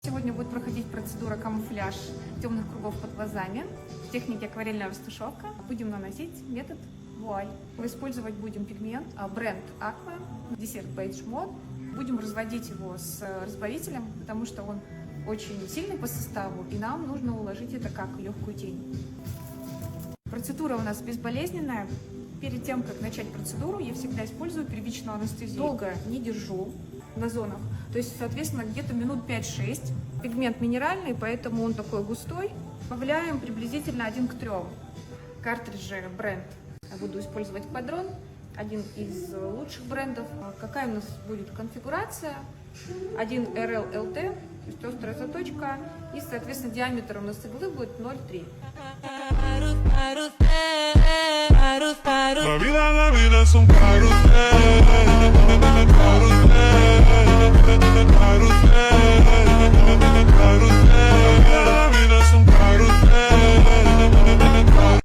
Сегодня будет проходить процедура камуфляж темных кругов под глазами в технике акварельная растушевка. Будем наносить метод вуаль. Использовать будем пигмент бренд Aqua, Desert Beige Mod. Будем разводить его с разбавителем, потому что он очень сильный по составу, и нам нужно уложить это как легкую тень. Процедура у нас безболезненная. Перед тем, как начать процедуру, я всегда использую первичную анестезию. Долго не держу на зонах, то есть, соответственно, где-то минут 5-6. Пигмент минеральный, поэтому он такой густой. Добавляем приблизительно 1 к 3. Картриджи бренд. Я буду использовать Quadron, один из лучших брендов. Какая у нас будет конфигурация? 1 RLLT, то есть острая заточка, и, соответственно, диаметр у нас иглы будет 0,3. La vida es un carrusel.